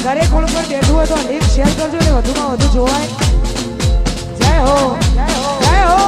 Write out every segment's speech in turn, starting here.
ઘરે કોણ પર બેઠું હોય તો લિંક શેર કરજો ને વધુમાં વધુ જોવાય. જય હો, જય હો, જય હો.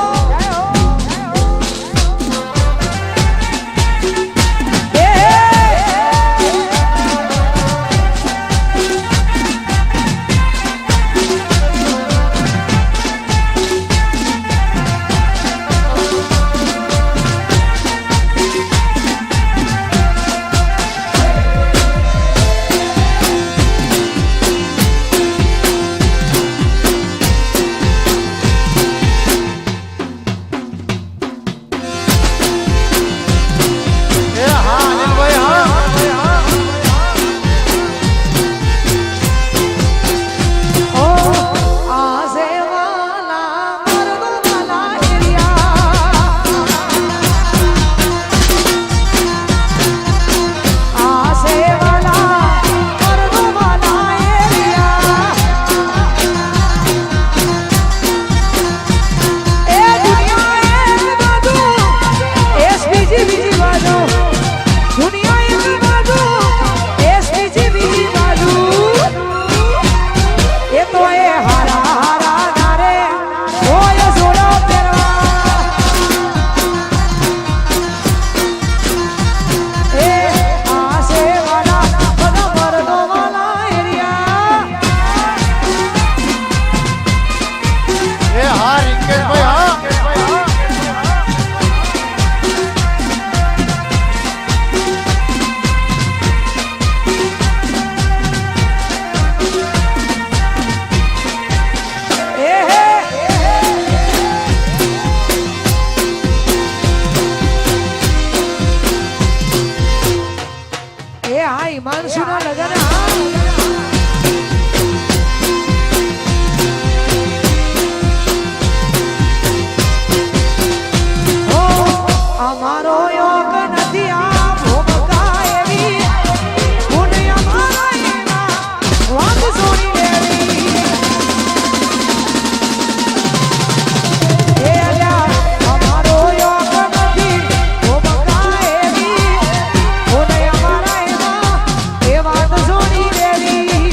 હિમાંશુના લગન અમારો યોગ નથી આ ભોગકા એવી પુણ્ય મારા એના વાત સોની લેવી એ અલ્યા અમારો યોગ નથી ભોગકા એવી પુણ્ય મારા એના એ વાત સોની લેવી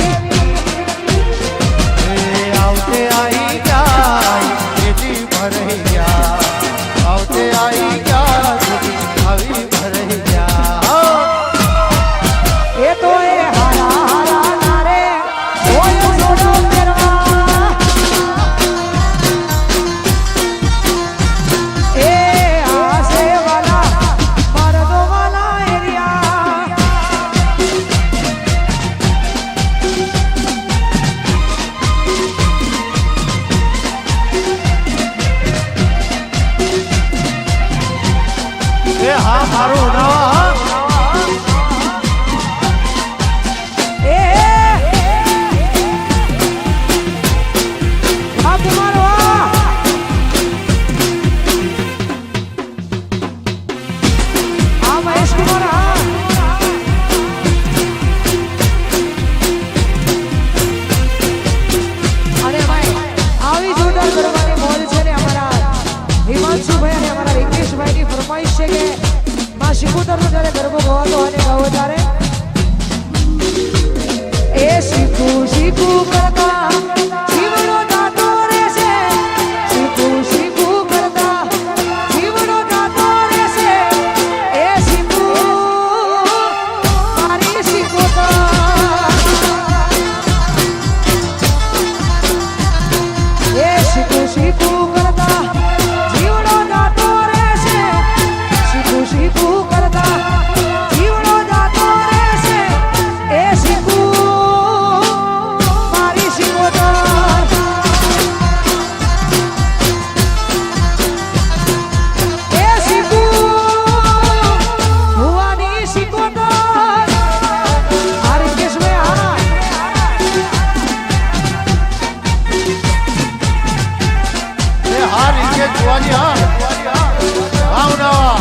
આવતે આઈ જાય એથી ભરાઈ ગયા આવતે આઈ ગયા આવી ભરાઈ ગયા એ તો એ હારા હારા નારે ઓય સોનો ફેરવા એ આસે વાલા મરદો વાલા એરિયા એ હા મારું નવા એ આ તમારો આ મહેશ કુમાર અને ભાઈ આવી જોરદાર કરવાની મોજ છે ને અમારા હિમાંશુભાઈ અને અમારા રિકેશભાઈની ફરમાઈશ છે કે માં શિકોતરનો જ્યારે ગરબો ગવાતો અને ગાવો ત્યારે એ શીખું શીખું કરતા જીવનો ગાતો રહેશે શીખું શીખું કરતા જીવનો ગાતો રહેશે એ શીખું મારી શિકોતર એ શીખું શીખું કરતા જીવનો ગાતો રહેશે શીખું શીખું કરતા જીવનો ગાતો રહેશે એ શીખું મારી શિકોતર એ શીખું ભુવાની શિકોતર આ રિકેશભાઈ એ હા રીતે જોવાની હા ભાવ નવા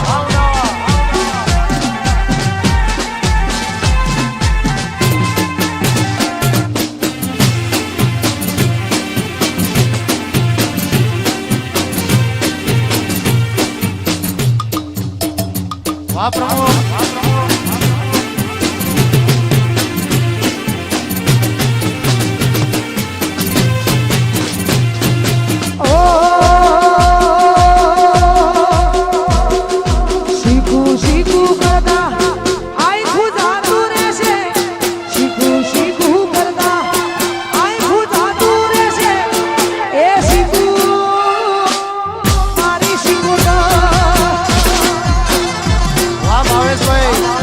વાહ પ્રમોદ શીખું શીખું કરતા આખું જાતું રહેશે શીખું શીખું કરતા આખું જાતું રહેશે એ શીખું મારી શિકોતર વાહ ભાવેશભાઈ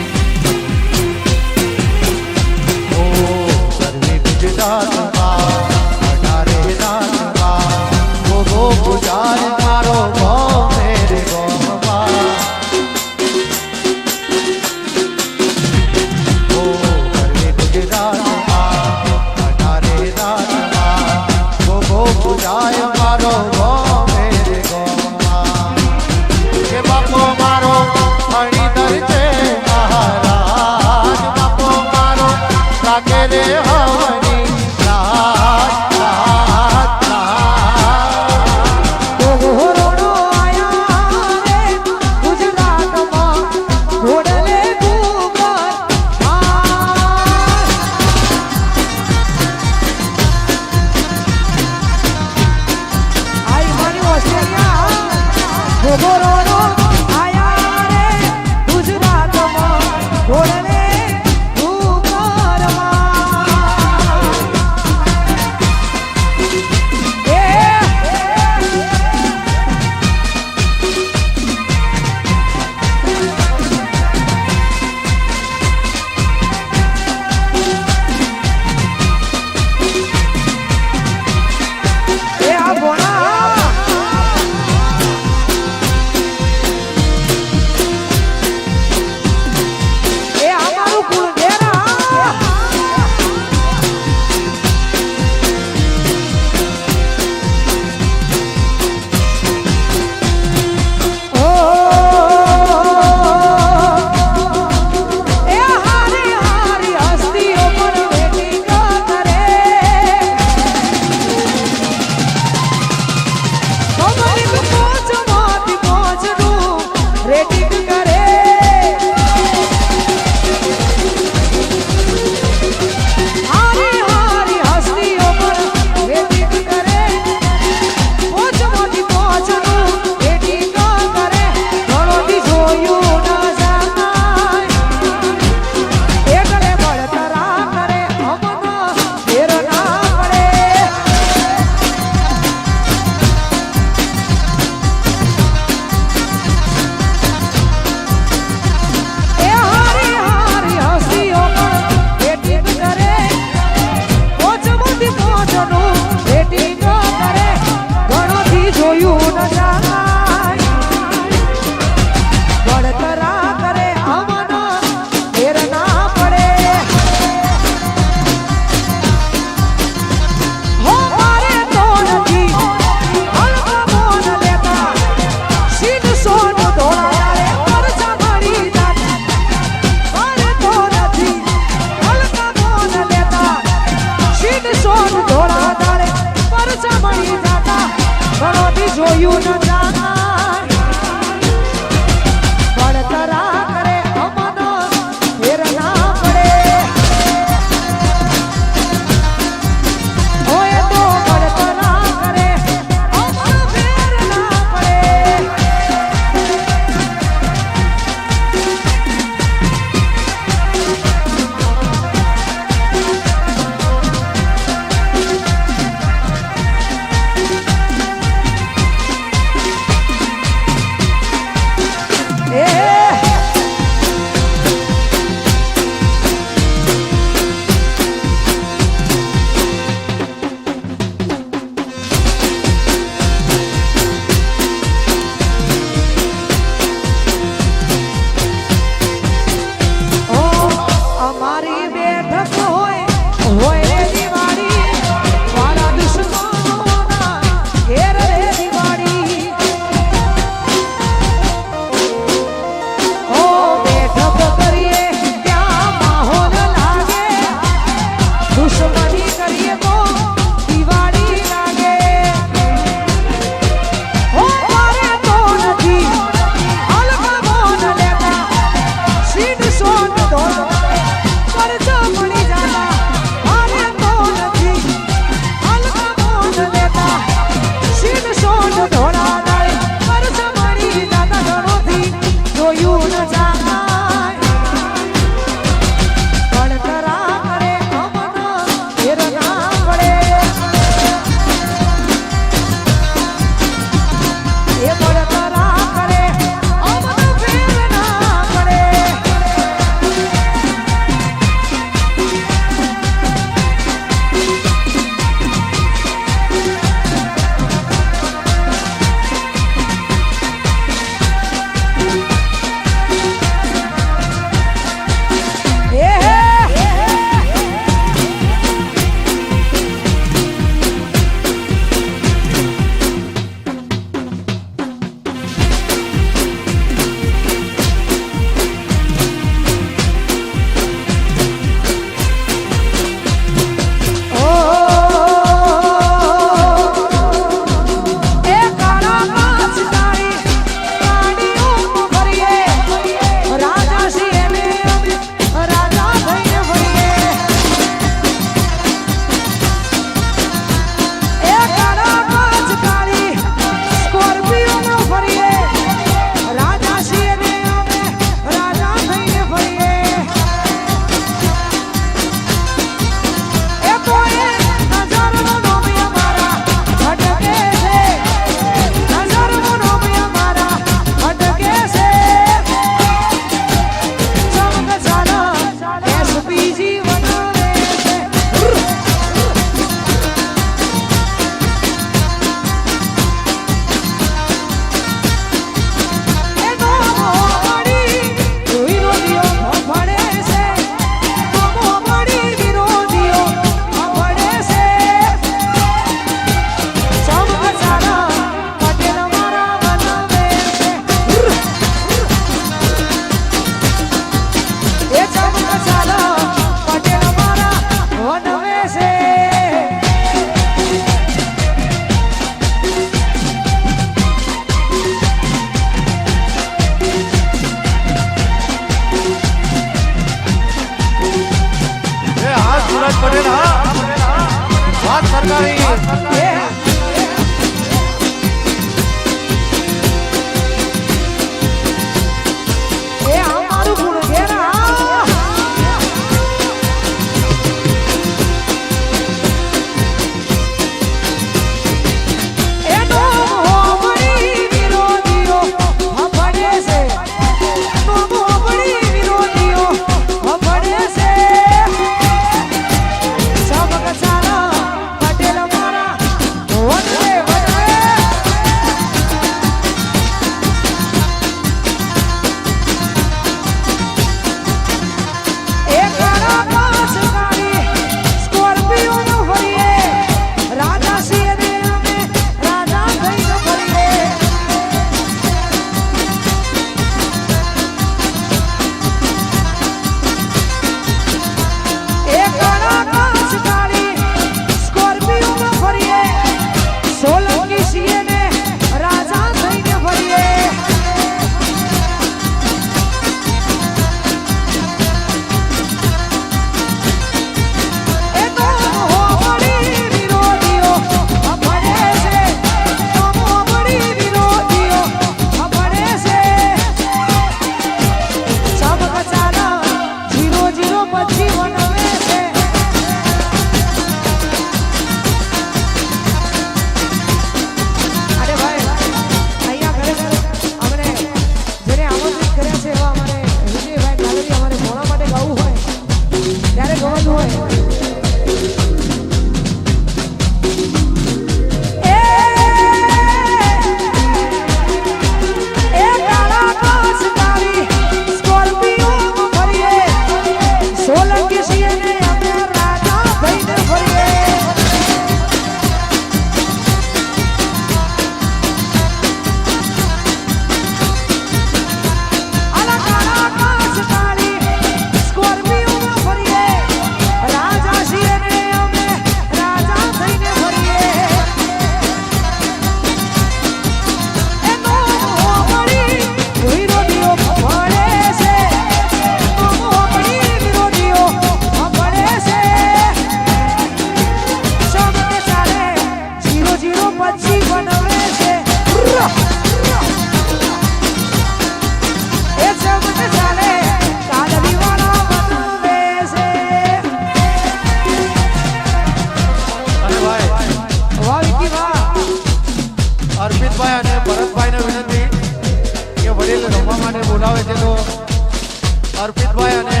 અર્પિતભાઈ અને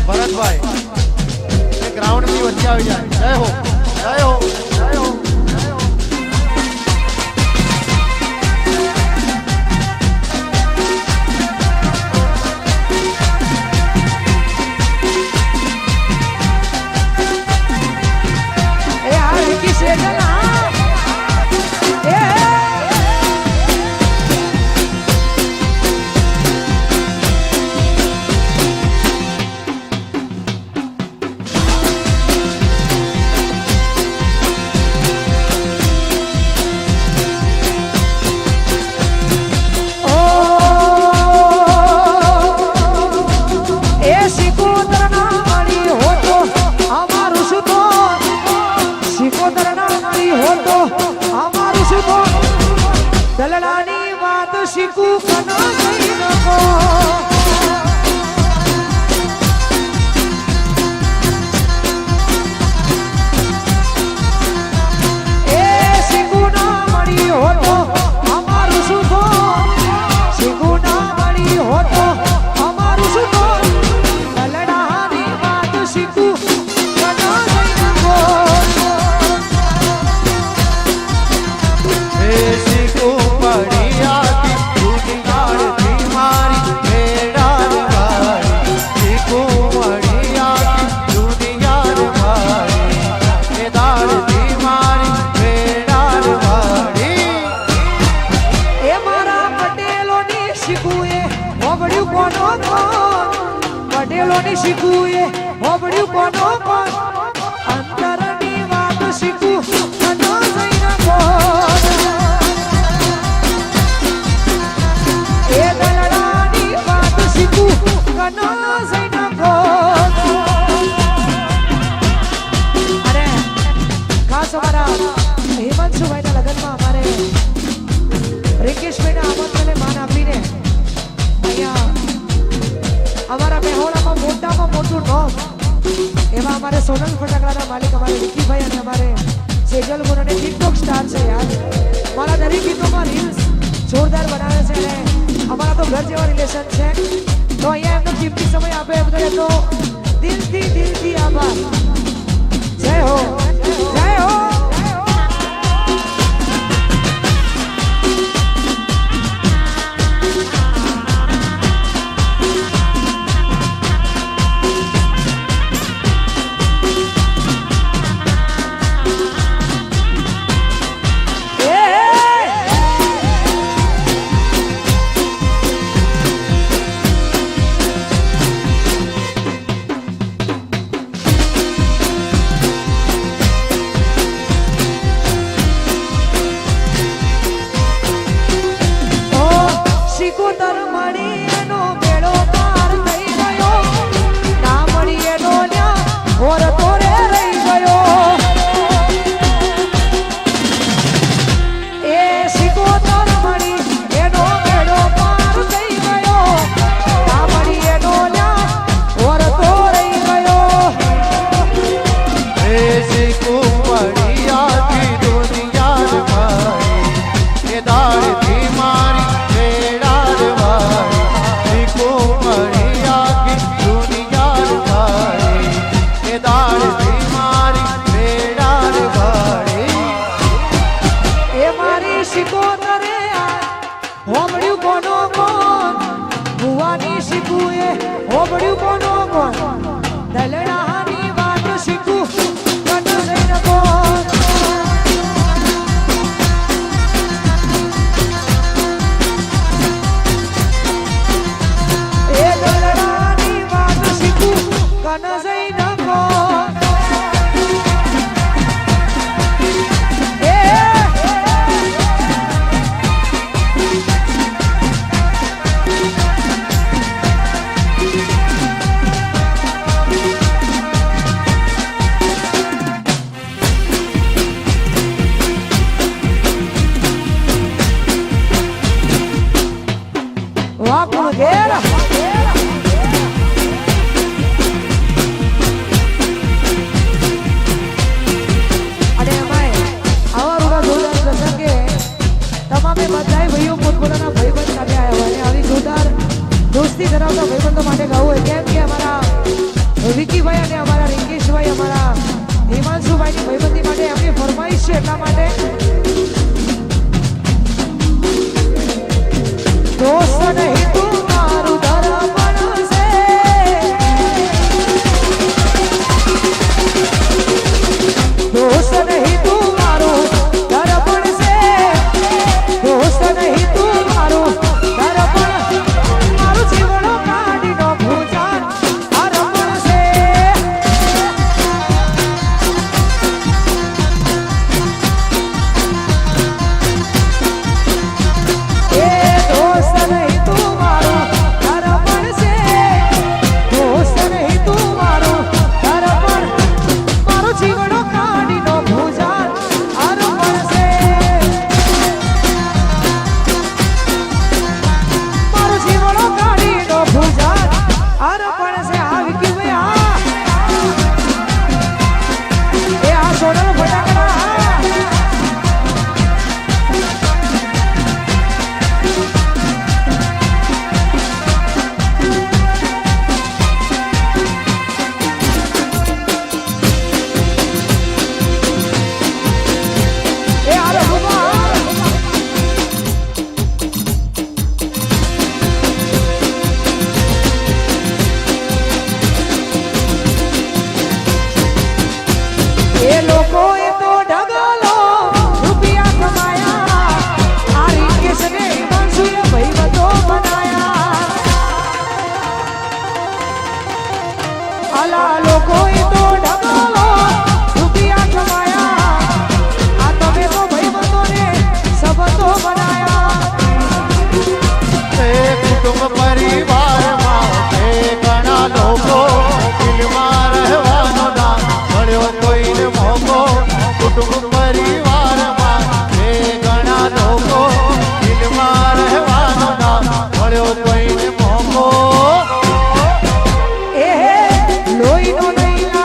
ભરતભાઈ એ ગ્રાઉન્ડની વચ્ચે આવી જાય. જય હો, જય હો, જય હો, જય હો. એ આ રિકી શેઠના એ દલડાની વાત શીખું કના જઈ નકો એ શીખું ના મળી હોતો અમારું શું તો શીખું ના મળી હોતો અમારું શું તો દલડાની વાત શીખું કના જઈ નકો એ શીખું પડિયાથી દુનિયાળથી મારી વેડાળવાળી. શીખું પડિયાથી દુનિયાળવાળી. એ દાળથી મારી વેડાળવાળી. એ મારા પટેલોની શીખું એ હોબળ્યું કોનો કોણ પટેલોની શીખું એ હોબળ્યું કોનો કોણ અંતરની વાત શીખું કનો જઈને કોણ એ દલડાની વાત શીખું કનો જઈને કોણ અને ખાસ અમારા હિમાંશુભાઈના લગ્નમાં અમારે રિકેશભાઈના આમંત્રણને માન આપીને અહીંયા અમારા મેહોણામાં મોટામાં મોટું નોમ એવા અમારે સોનલ ફટાકડાના માલિક અમારે વિકીભાઈ અને અમારે સેજલ ગુણ અને ટિકટોક સ્ટાર છે યાર મારા દરેક ગીતોમાં રીલ્સ જોરદાર બનાવે છે અને અમારા તો ઘર જેવા રિલેશન છે તો અહીંયા એમનો કિંમતી સમય આપે એમ તો એમનો દિલથી આભાર. જય હો, જય હો. શીખોતર મળી એનો બેડો પાર થઈ ગયો ના મળી એનો ન્યા હોર તોરે રહી ગયો એ શીખોતર મળી એનો બેડો પાર થઈ ગયો ના મળી એનો ન્યા હોર તો રહી ગયો એ શીખું પડિયાથી દુનિયાળવાળી. એ દાળથી મારી હોબળ્યું કોનો કોણ ભુવાની શીખું એ હોબળ્યું કોનો કોણ દલડાની વાત શીખું કનો જઈને કોણ એ દલડાની વાત શીખું કનો જઈને કોણ માટે ગાવું હોય કેમ કે અમારા વિકીભાઈ અને અમારા રિંકેશભાઈ અમારા હિમાંશુભાઈની ભાઈબંધી માટે એમની ફરમાઈશ છે એટલા માટે દોસ્ત નહીં તું મારું દર્પણ છે દોસ્ત નહીં તું મારું દર્પણ છે દોસ્ત નહીં તું મારું દર્પણ મારું જીવનો કાઢીનો ભૂજાન અર્પણ છે એ દોસ્ત નહીં તું મારું દર્પણ છે દોસ્ત નહીં તું મારું દર્પણ મારું જીવનો કાઢીનો ભૂજાન અર્પણ છે મારું જીવનો કાઢીનો ભૂજાન અર્પણ છે આ વિકીભાઈ એ આ સોનલ ફટાકડા એ આ રઘુમાં એ લોકોએ તો ઢગલો રૂપિયા કમાયા આ રિંકેશને હિમાંશુએ ભાઈબંધો બનાયા આલા લોકોએ તો ઢગલો રૂપિયા કમાયા આ તમે તો ભાઈબંધોને સંબંધો બનાયા એ કુટુંબ પરિવારમાં એ ઘણા લોકો દિલમાં રહેવાનો ના મળ્યો કોઈને મોકો કુટુંબ પરિવારમાં એ ઘણા લોકો દિલમાં રહેવાનો ના મળ્યો કોઈને મોકો એ લોહીનો નહીં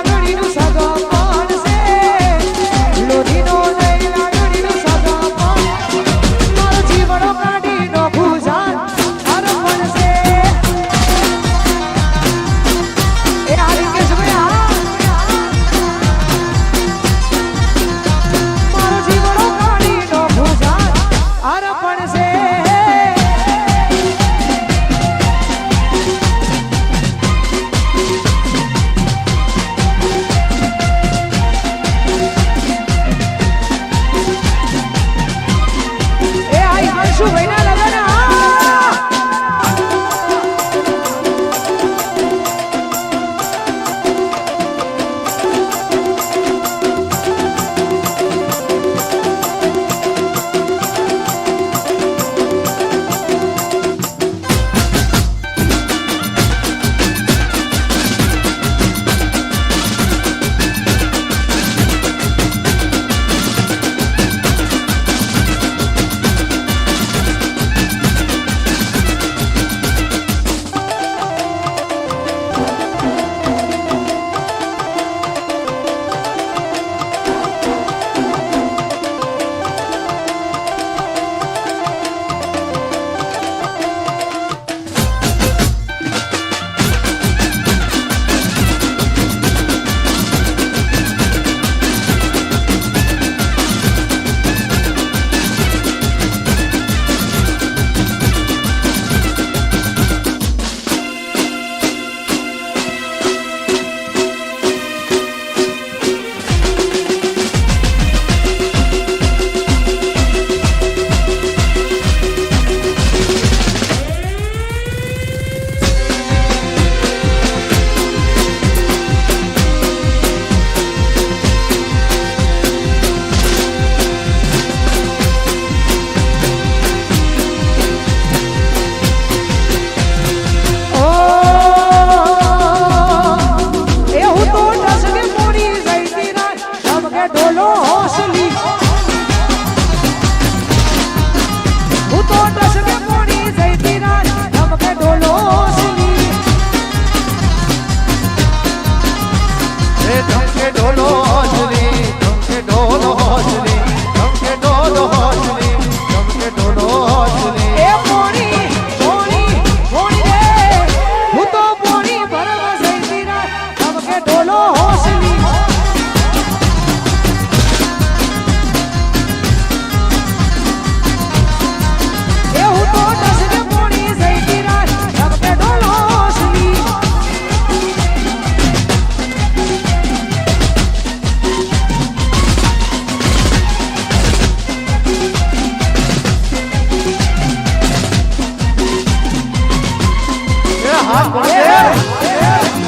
કોણ છે?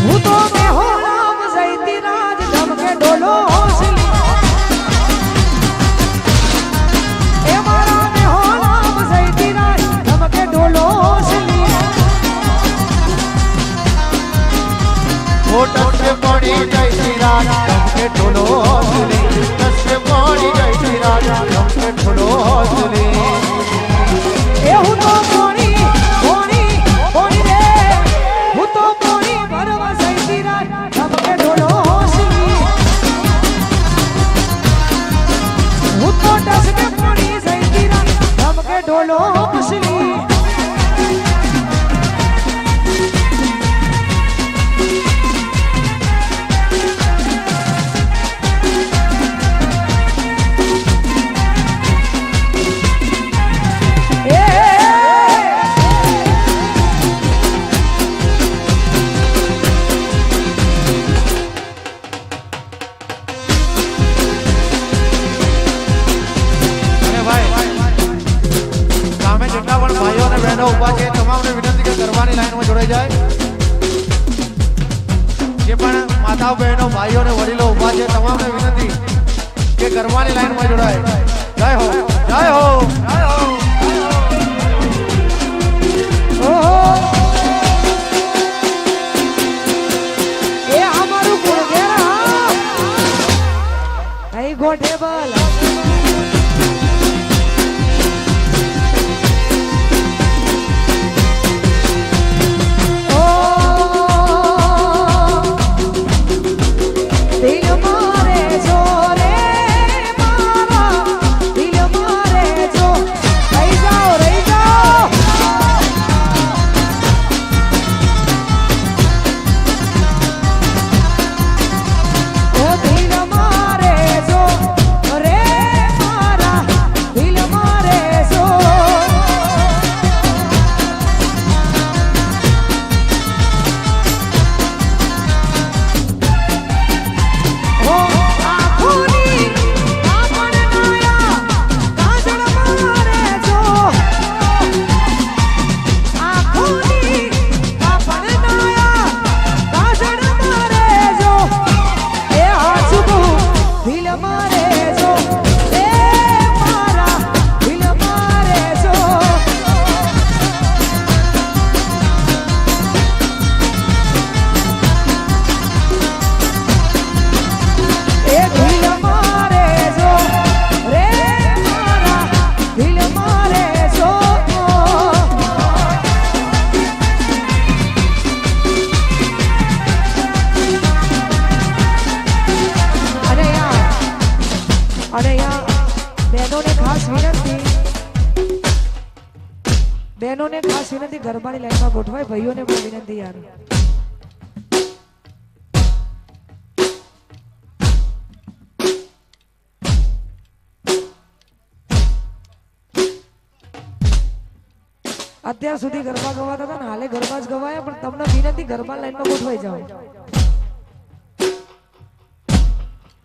હું તો બેહો નામ જયતી રાજ ધમકે ડોલો હોસલી એ મારા બેહો નામ જયતી રાજ ધમકે ડોલો હોસલી ટસે પાણી જયતી રાજ ધમકે ઢોલો હોસલી ટસે પાણી જયતી રાજ ધમકે ઢોલો હોસલી એ હું તો પોણી પોણી પોણી રે હું તો પોણી ભરવા જયતી રાજ ધમકે ડોલો હોસલી હું તો ટસકે પોણી જયતી રાજ ધમકે ડોલો હોસલી અને ભાઈ સામે જેટલા પણ ભાઈઓ અને બહેનો ઊભા છે તમામને વિનંતી કે ગરબાની લાઈનમાં જોડાઈ જાય. જે પણ માતાઓ બહેનો ભાઈઓ અને વડીલો ઊભા છે તમામને વિનંતી કે ગરબાની લાઈનમાં જોડાય. જય હો જય હો જય હો. એ અમારું ગુણગેરા અહીં ગોઠેબલ દિલ મારે જો રે મારા દિલ મારે જો રહી જાઓ રહી જાઓ ઓ દિલ મારે જો રે મારા દિલ મારે જો ઓ આખોની આપણ નાયા કાજળ મારે જો આખોની આપણ નાયા કાજળ મારે જો એ હાચું દિલ મારે જો એ મારા દિલ મારે જો એ દિલ મારે જો રે મારા દિલ મારે જો અને યાર બહેનોને ખાસ વિનંતી ગરબાની લાઈનમાં ગોઠવાય ભાઈઓને પણ વિનંતી યાર અત્યાર સુધી ગરબા ગવાતા હતા ને હાલે ગરબા જ ગવાયા પણ તમને વિનંતી ગરબા લાઈનમાં ગોઠવાઈ જાઓ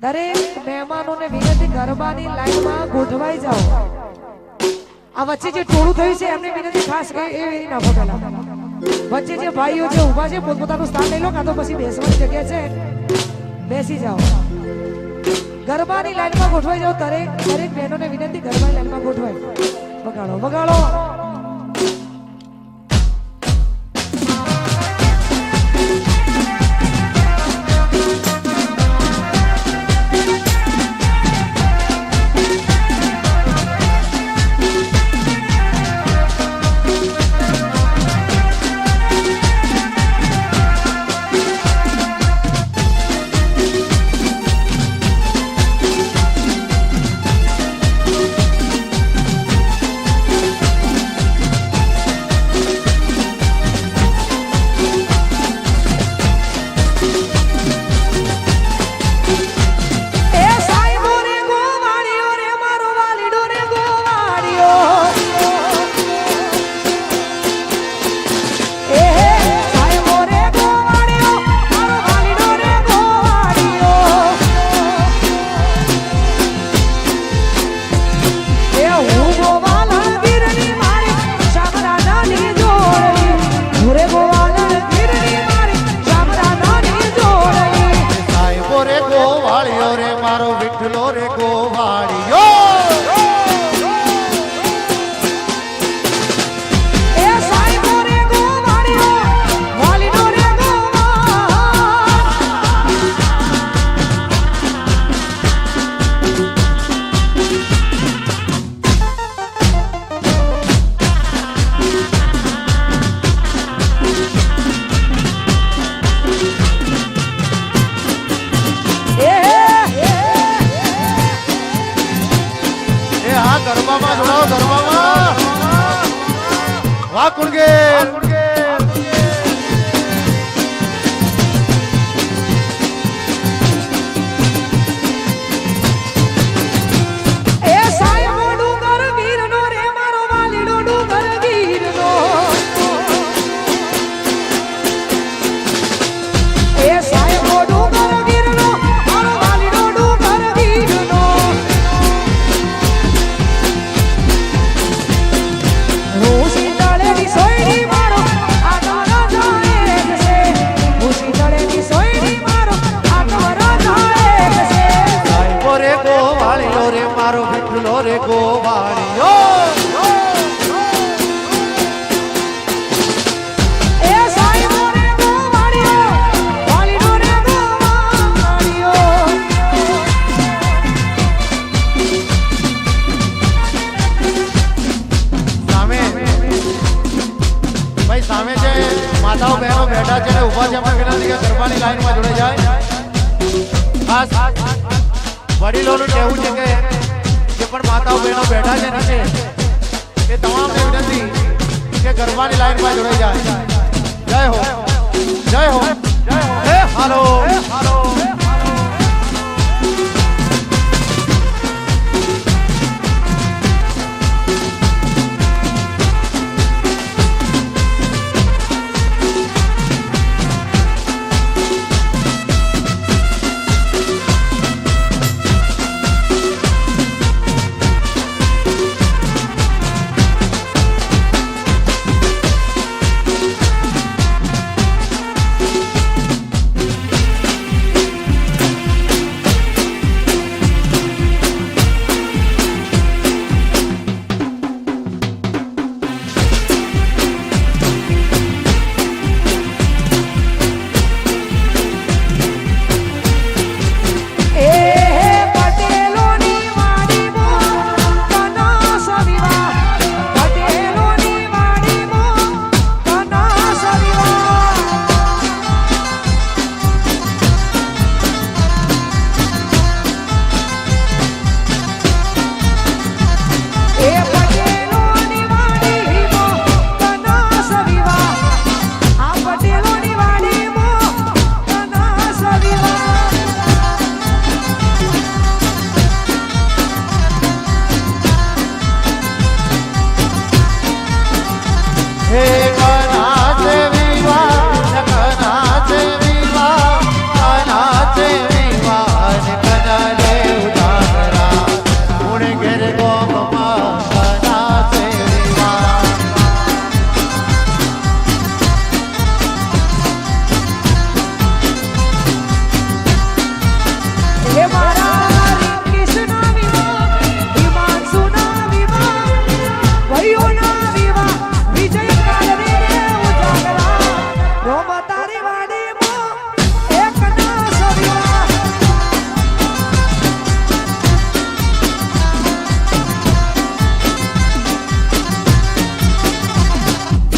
દરેક મહેમાનોને વિનંતી ગરબાની લાઈનમાં ગોઠવાઈ જાઓ આ વચ્ચે જે ટોળું થયું છે એમને વિનંતી ખાસ એ વેરી નાખો પેલા વચ્ચે જે ભાઈઓ જે ઊભા છે પોતપોતાનું સ્થાન લઈ લો કાં તો પછી બેસવાની જગ્યા છે બેસી જાઓ ગરબાની લાઈનમાં ગોઠવાઈ જાઓ દરેક બહેનોને વિનંતી ગરબાની લાઈનમાં ગોઠવાય વગાડો વગાડો આ કુણગેર એ સાયો ડુંગર ગીરનો રે મારો વાલીડો ડુંગર ગીરનો એ સાયો ડુંગર ગીરનો મારો વાલીડો ડુંગર ગીરનો રોસી તળેની સોયડી મારો આટવરો જાય છે રોસી તળેની સોયડી મારો આટવરો જાય છે સાહેબો રે ગોવાળિયો રે મારો વિઠ્ઠલો રે ગોવાળિયો એ સાયો રે ગોવાળિયો વાલીડો રે ગોવાળિયો સામે ભાઈ સામે જે માતાઓ બહેનો બેઠા છે ને ઊભા છે એમને વિનંતી કે ગરબાની લાઈનમાં જોડાઈ જાય ખાસ વડીલોનું કહેવું છે કે જે પણ માતાઓ બહેનો બેઠા છે નીચે એ તમામને વિનંતી કે ગરબાની લાઈનમાં જોડાઈ જાય જય હો જય હો હે હાલો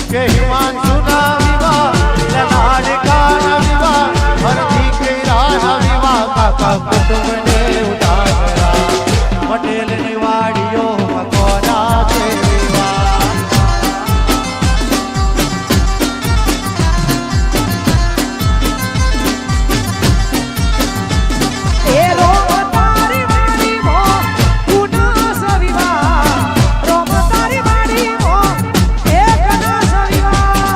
કે હિમાંશુના વિવાહ લાડકાના વિવાહ ભરતી કૈરાના વિવાહ કાકા કુટુંબને ઉજાગરા પટેલની વાડીઓ મકોરા છે વિવાહ એ રોમ તારી વાડી મો કુના સવિવા રોમ તારી વાડી મો એક ના સવિવા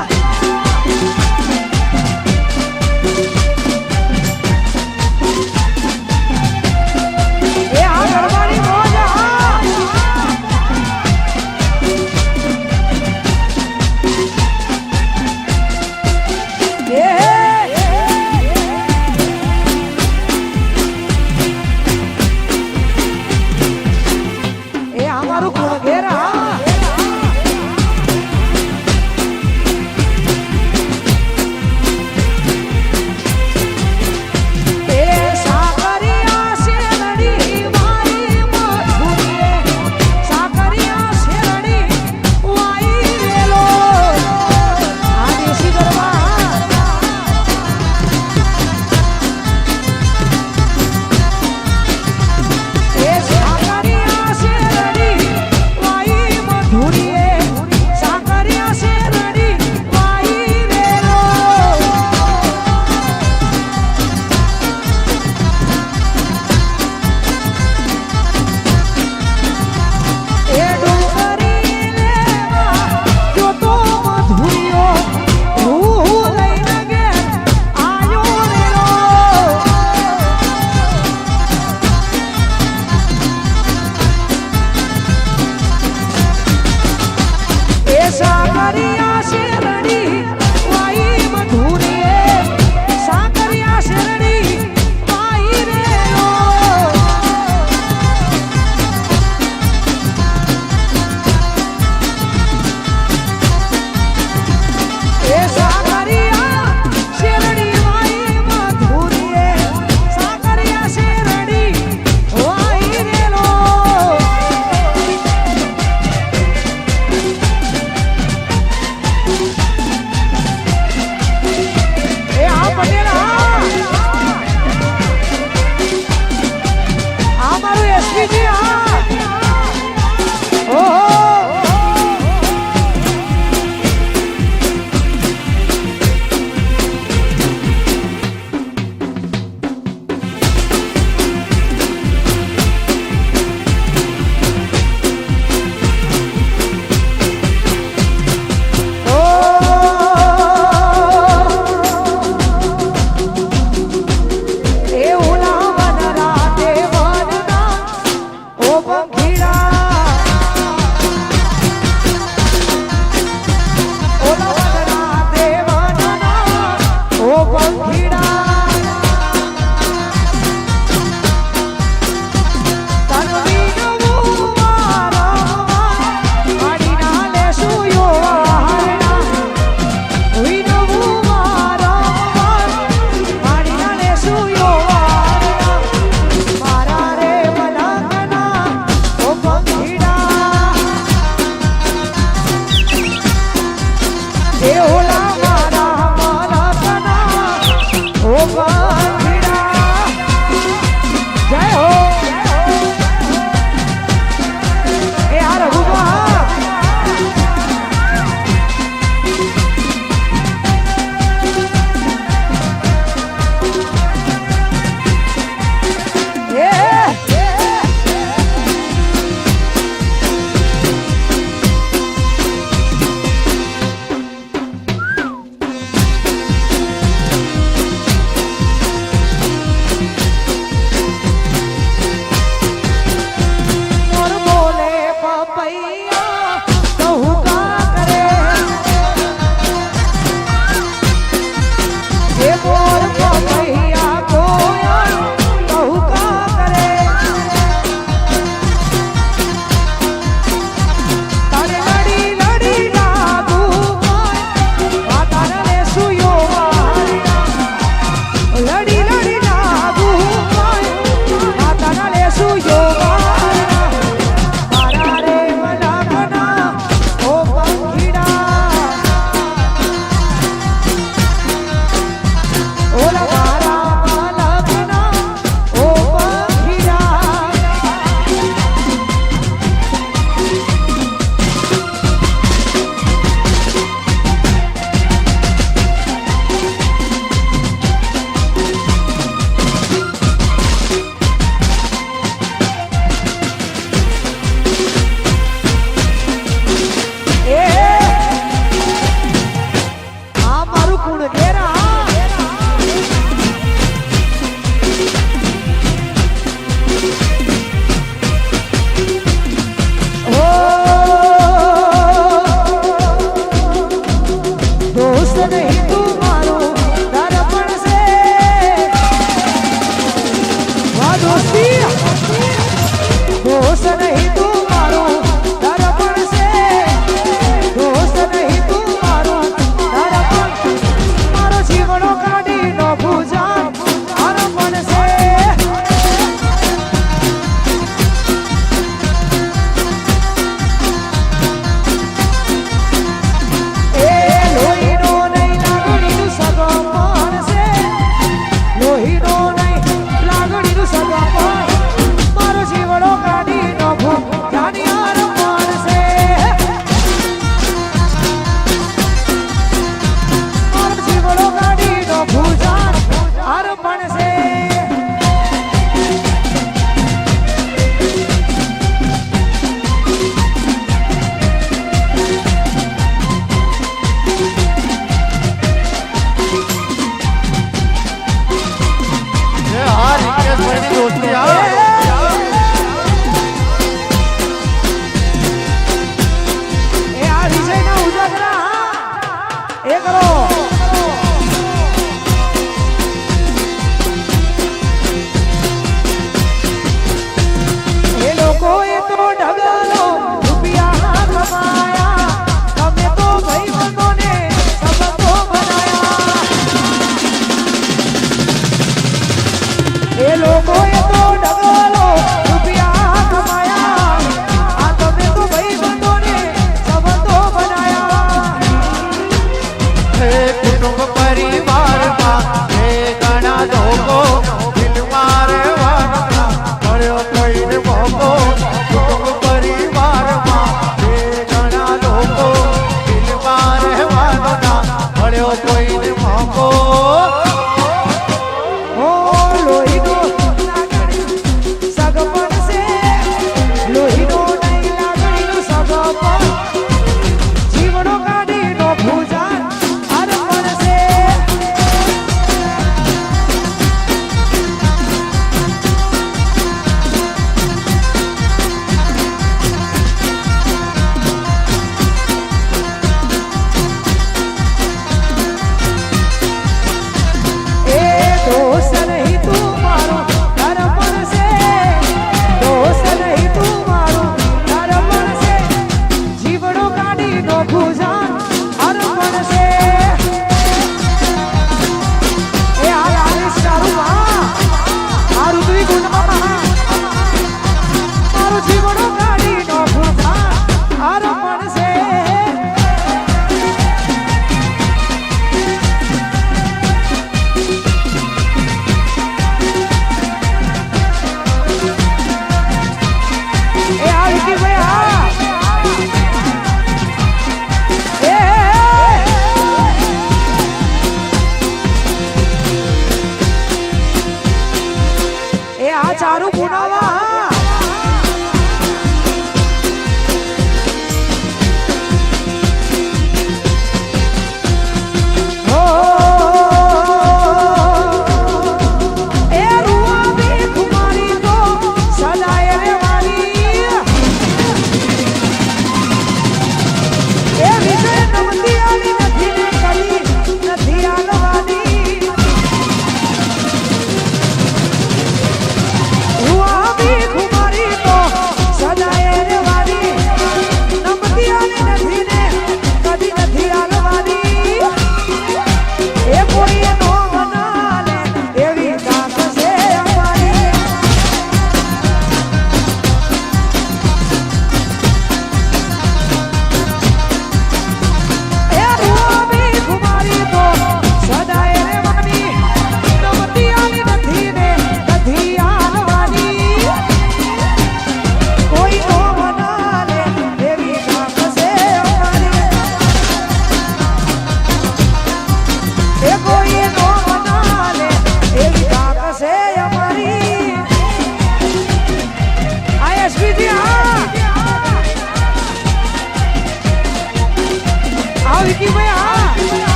આ ચારું પુનાવા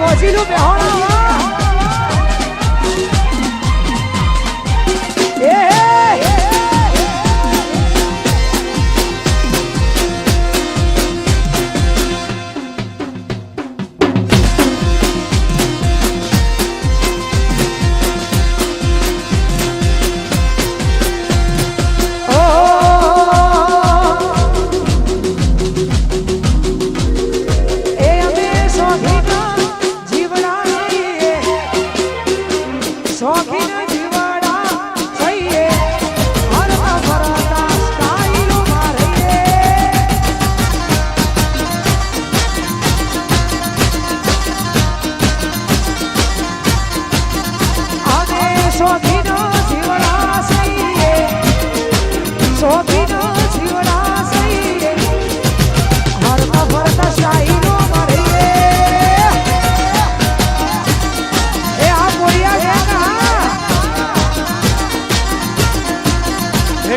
પહોંચી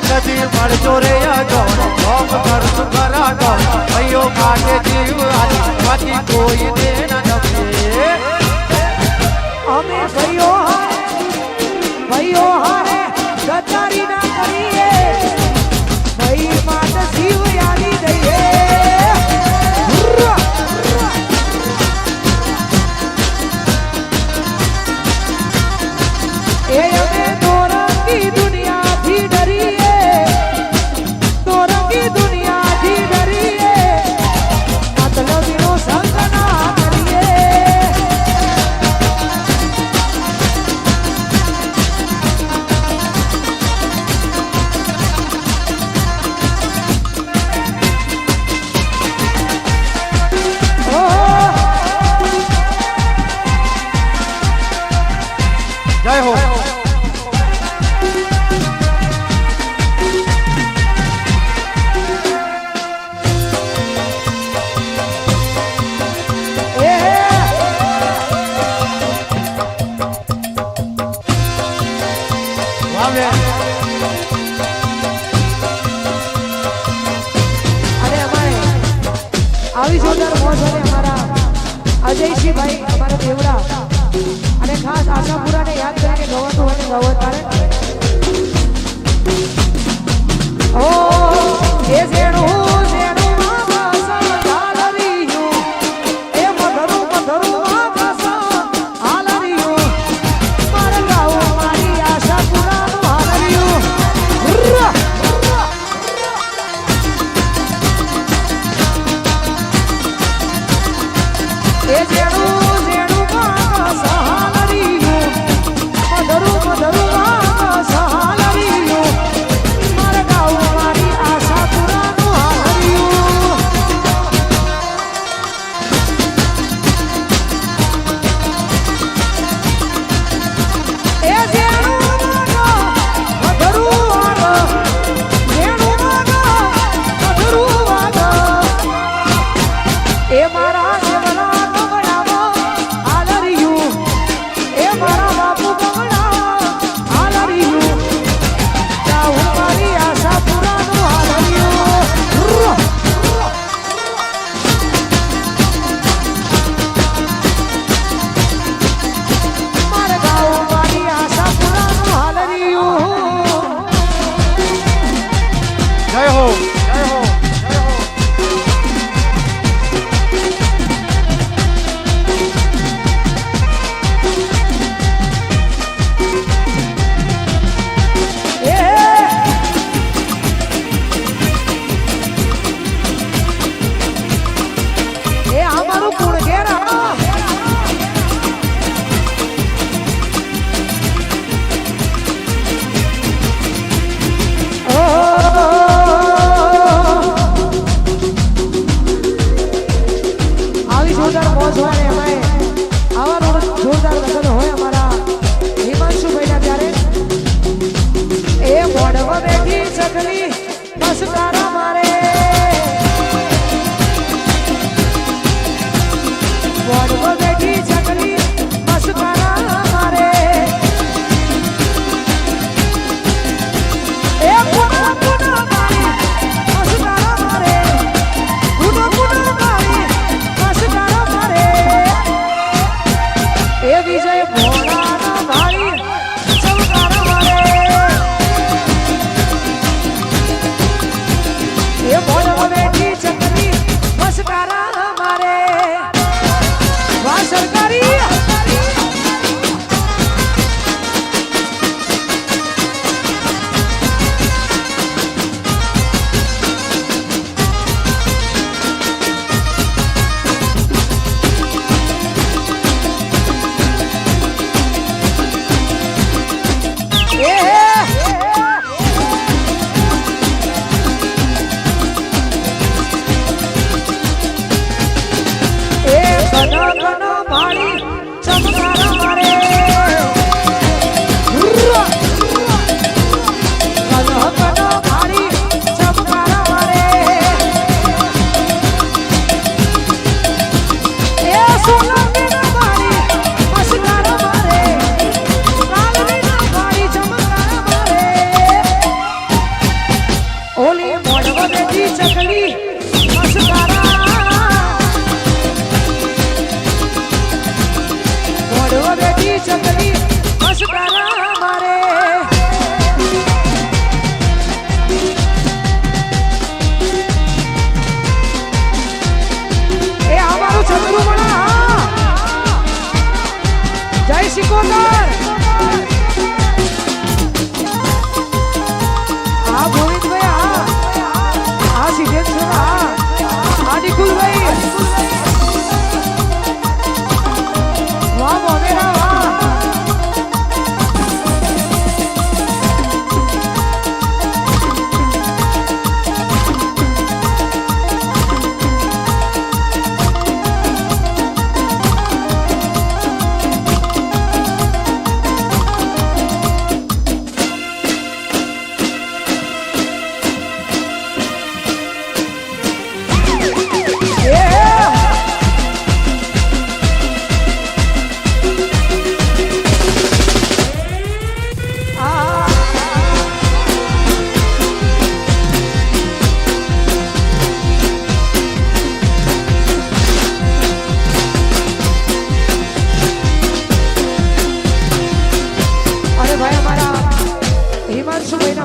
કદી મળજો રે અગણ ઓમ કરત કરાગણ અયો કાટે જીવ આલી બાકી કોઈ દે ન નમે અમે ભાઈઓ હારે ગદ્દારી ના કરીએ ભાઈ માત જીવ યાદી દઈએ એ અમે તોરંગી દુનિયાથી ડરીએ તોરંગી દુનિયાથી ડરીએ મતલબીનો સંગ ના કરીએ જય હો આવી જોરદાર મોજ અને અમારા અજયસિંહ ભાઈ અમારા દેવડા અને ખાસ આશાપુરાને યાદ કરીને ગવાતું અને ગવત તારે ઓ એ જેણું જેણું મામા સંધાલરિયું એ મધરું મામા સંહાલરિયું મારે ગાવું મારી આશાપુરાનું હાલરિયું એ જેણું જેણું મામા સંહાલરિયું મધરું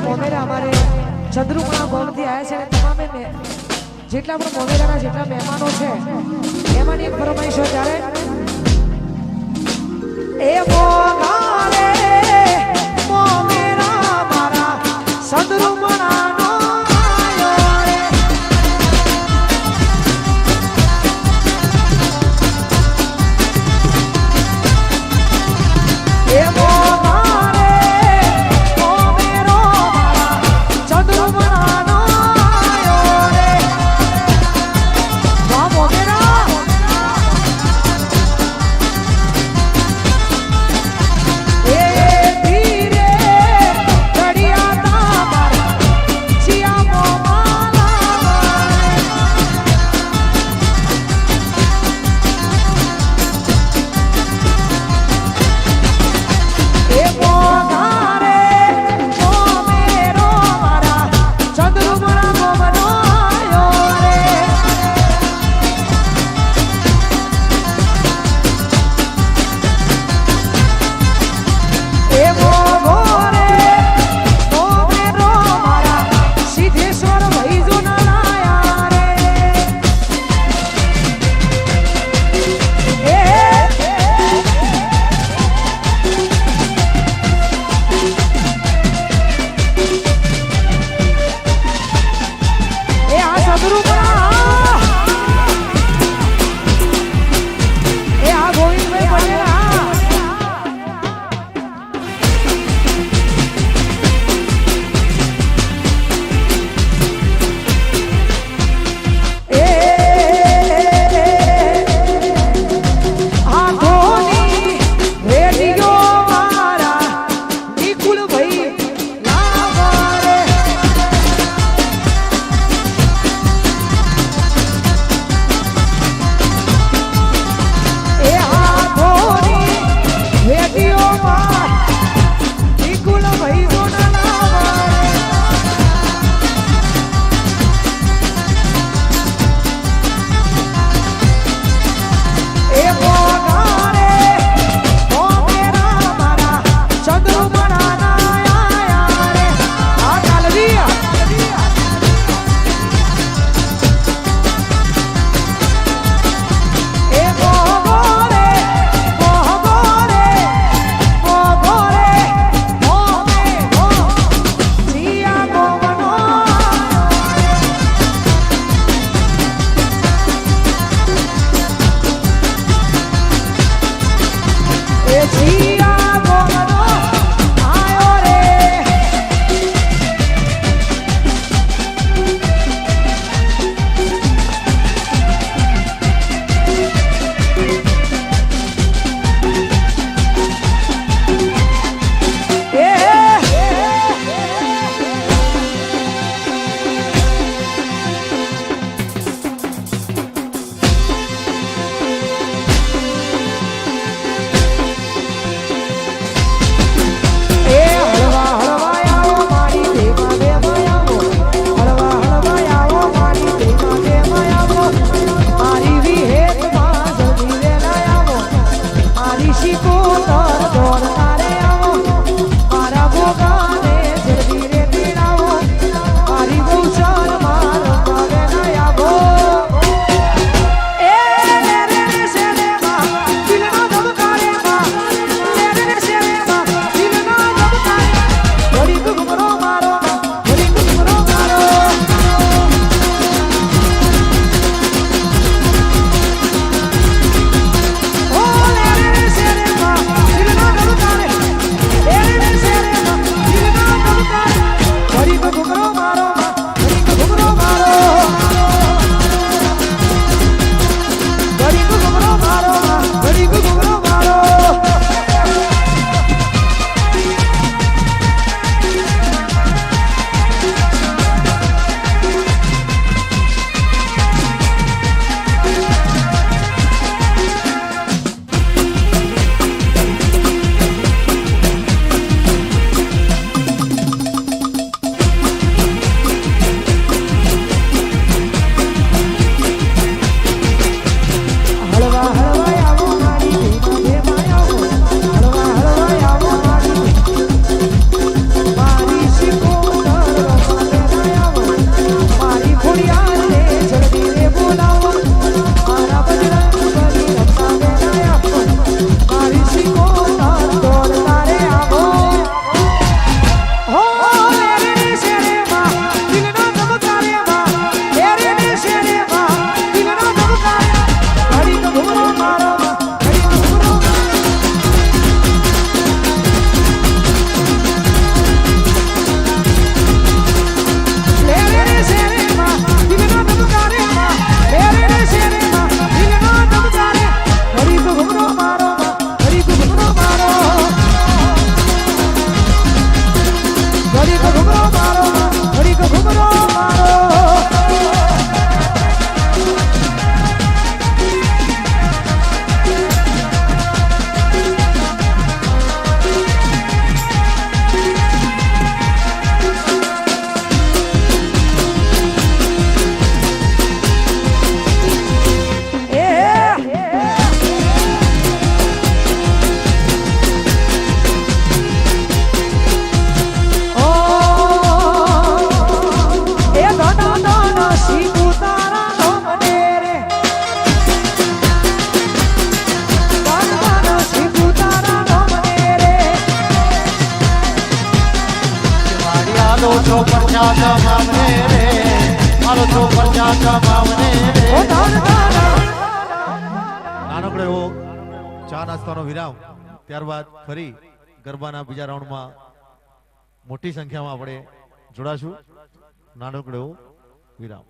મોમેરા અમારે ચંદ્રુમણા ગામથી આવ્યા છે અને તમામે જેટલા પણ મોમેરાના જેટલા મહેમાનો છે એમાંની એક ફરમાઈશ હોય ત્યારે એ મોગારે મોમેરા મારા ચંદ્રુમણાનો આયો રે એ મોગારે મોમેરો મારા ચંદ્રુમણાનો આયો રે વાહ મોમેરા એ મારો છો પ્રજાત મામને રે મારો છો પ્રજાત મામને રે નાનકડો એવો ચા નાસ્તાનો વિરામ ત્યારબાદ ફરી ગરબાના બીજા રાઉન્ડમાં મોટી સંખ્યામાં આપણે જોડાશું નાનકડો એવો વિરામ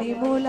ની મુલાકાત